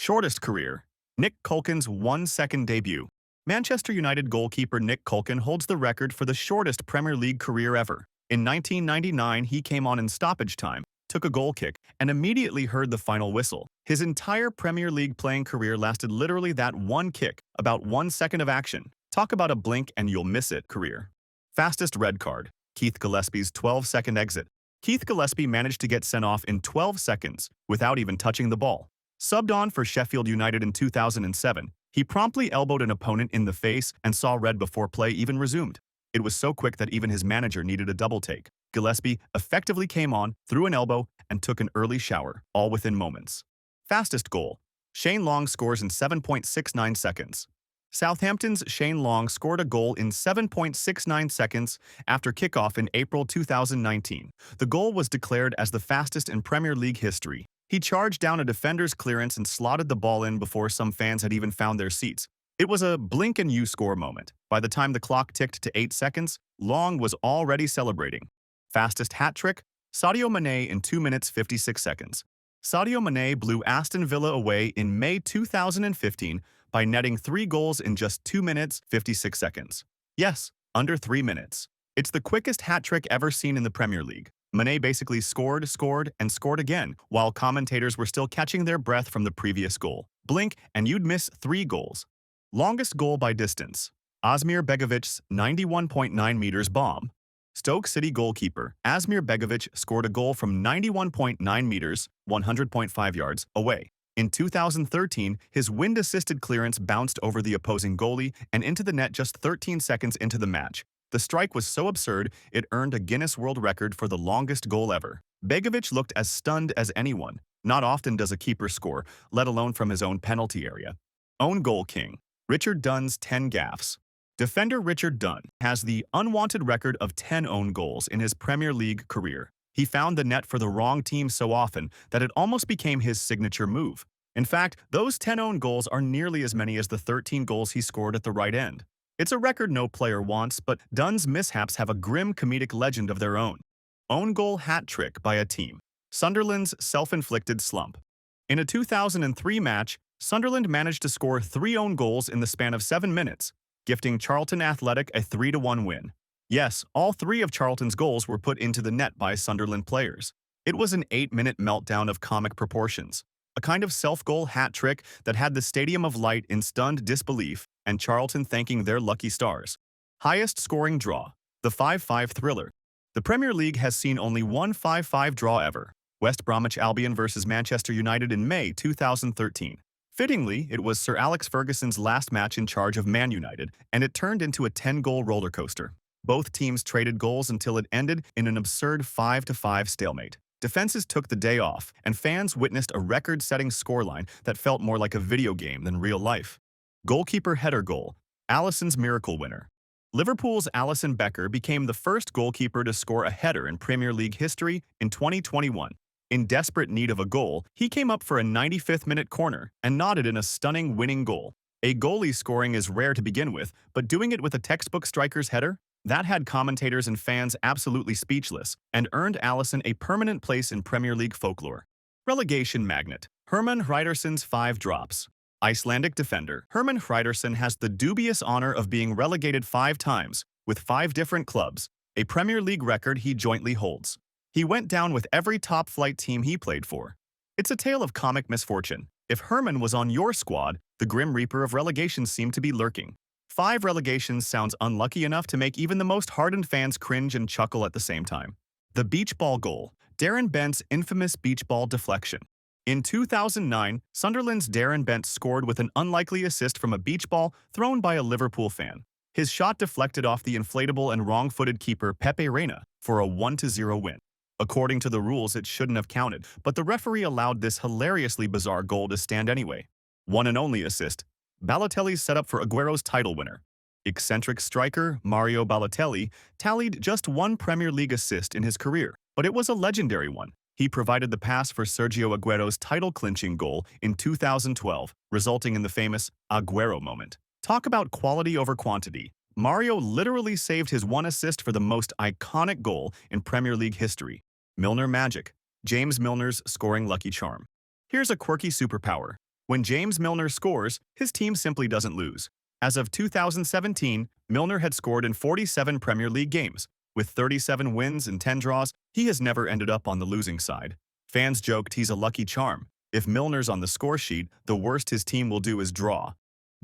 Shortest career. Nick Culkin's 1-second debut. Manchester United goalkeeper Nick Culkin holds the record for the shortest Premier League career ever. In 1999, he came on in stoppage time, took a goal kick, and immediately heard the final whistle. His entire Premier League playing career lasted literally that one kick, about 1 second of action. Talk about a blink and you'll miss it career. Fastest red card. Keith Gillespie's 12-second exit. Keith Gillespie managed to get sent off in 12 seconds without even touching the ball. Subbed on for Sheffield United in 2007, he promptly elbowed an opponent in the face and saw red before play even resumed. It was so quick that even his manager needed a double take. Gillespie effectively came on, threw an elbow, and took an early shower, all within moments. Fastest goal. Shane Long scores in 7.69 seconds. Southampton's Shane Long scored a goal in 7.69 seconds after kickoff in April 2019. The goal was declared as the fastest in Premier League history. He charged down a defender's clearance and slotted the ball in before some fans had even found their seats. It was a blink and you score moment. By the time the clock ticked to 8 seconds, Long was already celebrating. Fastest hat trick. Sadio Mane in 2 minutes 56 seconds. Sadio Mane blew Aston Villa away in May 2015 by netting 3 goals in just 2 minutes 56 seconds. Yes, under 3 minutes. It's the quickest hat trick ever seen in the Premier League. Mane basically scored, and scored again, while commentators were still catching their breath from the previous goal. Blink and you'd miss 3 goals. Longest goal by distance. Asmir Begovic's 91.9 meters bomb. Stoke City goalkeeper Asmir Begovic scored a goal from 91.9 meters, 100.5 yards, away. In 2013, his wind-assisted clearance bounced over the opposing goalie and into the net just 13 seconds into the match. The strike was so absurd, it earned a Guinness World Record for the longest goal ever. Begovic looked as stunned as anyone. Not often does a keeper score, let alone from his own penalty area. Own goal king. Richard Dunn's 10 gaffes. Defender Richard Dunn has the unwanted record of 10 own goals in his Premier League career. He found the net for the wrong team so often that it almost became his signature move. In fact, those 10 own goals are nearly as many as the 13 goals he scored at the right end. It's a record no player wants, but Dunn's mishaps have a grim comedic legend of their own. Own goal hat trick by a team. Sunderland's self-inflicted slump. In a 2003 match, Sunderland managed to score 3 own goals in the span of 7 minutes, gifting Charlton Athletic a 3-1 win. Yes, all 3 of Charlton's goals were put into the net by Sunderland players. It was an 8-minute meltdown of comic proportions. A kind of self-goal hat trick that had the Stadium of Light in stunned disbelief and Charlton thanking their lucky stars. Highest scoring draw. The 5-5 thriller. The Premier League has seen only one 5-5 draw ever. West Bromwich Albion versus Manchester United in May 2013. Fittingly, it was Sir Alex Ferguson's last match in charge of Man United, and it turned into a 10-goal roller coaster. Both teams traded goals until it ended in an absurd 5-5 stalemate. Defenses took the day off, and fans witnessed a record-setting scoreline that felt more like a video game than real life. Goalkeeper header goal. Alisson's miracle winner. Liverpool's Alisson Becker became the first goalkeeper to score a header in Premier League history in 2021. In desperate need of a goal, he came up for a 95th-minute corner and nodded in a stunning winning goal. A goalie scoring is rare to begin with, but doing it with a textbook striker's header? That had commentators and fans absolutely speechless and earned Alisson a permanent place in Premier League folklore. Relegation magnet. Hermann Hreidarsson's 5 drops. Icelandic defender Hermann Hreidarsson has the dubious honor of being relegated 5 times, with 5 different clubs, a Premier League record he jointly holds. He went down with every top-flight team he played for. It's a tale of comic misfortune. If Hermann was on your squad, the Grim Reaper of relegation seemed to be lurking. 5 relegations sounds unlucky enough to make even the most hardened fans cringe and chuckle at the same time. The beachball goal. Darren Bent's infamous beachball deflection. In 2009, Sunderland's Darren Bent scored with an unlikely assist from a beach ball thrown by a Liverpool fan. His shot deflected off the inflatable and wrong-footed keeper Pepe Reina for a 1-0 win. According to the rules, it shouldn't have counted, but the referee allowed this hilariously bizarre goal to stand anyway. One and only assist. Balotelli's setup for Aguero's title winner. Eccentric striker Mario Balotelli tallied just 1 Premier League assist in his career, but it was a legendary one. He provided the pass for Sergio Aguero's title-clinching goal in 2012, resulting in the famous Aguero moment. Talk about quality over quantity. Mario literally saved his 1 assist for the most iconic goal in Premier League history. Milner Magic. James Milner's scoring lucky charm. Here's a quirky superpower. When James Milner scores, his team simply doesn't lose. As of 2017, Milner had scored in 47 Premier League games. With 37 wins and 10 draws, he has never ended up on the losing side. Fans joked he's a lucky charm. If Milner's on the score sheet, the worst his team will do is draw.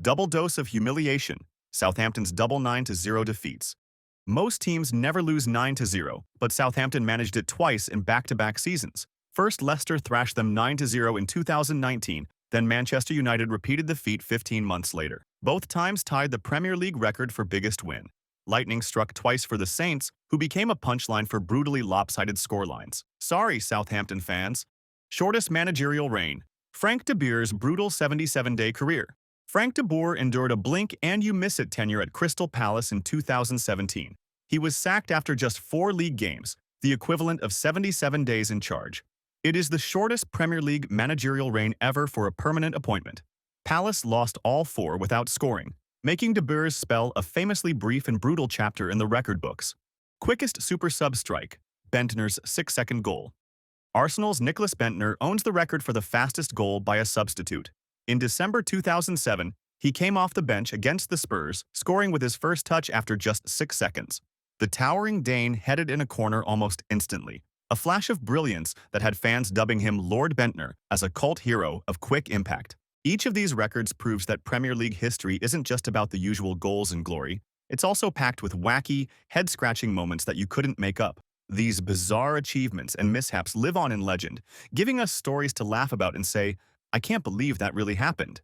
Double dose of humiliation. Southampton's double 9-0 defeats. Most teams never lose 9-0, but Southampton managed it twice in back-to-back seasons. First, Leicester thrashed them 9-0 in 2019, then Manchester United repeated the feat 15 months later. Both times tied the Premier League record for biggest win. Lightning struck twice for the Saints, who became a punchline for brutally lopsided scorelines. Sorry, Southampton fans. Shortest managerial reign. Frank de Boer's brutal 77-day career. Frank de Boer endured a blink-and-you-miss-it tenure at Crystal Palace in 2017. He was sacked after just 4 league games, the equivalent of 77 days in charge. It is the shortest Premier League managerial reign ever for a permanent appointment. Palace lost all 4 without scoring, making de Boer's spell a famously brief and brutal chapter in the record books. Quickest super substrike. Bentner's 6-second goal. Arsenal's Nicholas Bentner owns the record for the fastest goal by a substitute. In December 2007, he came off the bench against the Spurs, scoring with his first touch after just 6 seconds. The towering Dane headed in a corner almost instantly, a flash of brilliance that had fans dubbing him Lord Bentner as a cult hero of quick impact. Each of these records proves that Premier League history isn't just about the usual goals and glory, it's also packed with wacky, head-scratching moments that you couldn't make up. These bizarre achievements and mishaps live on in legend, giving us stories to laugh about and say, I can't believe that really happened.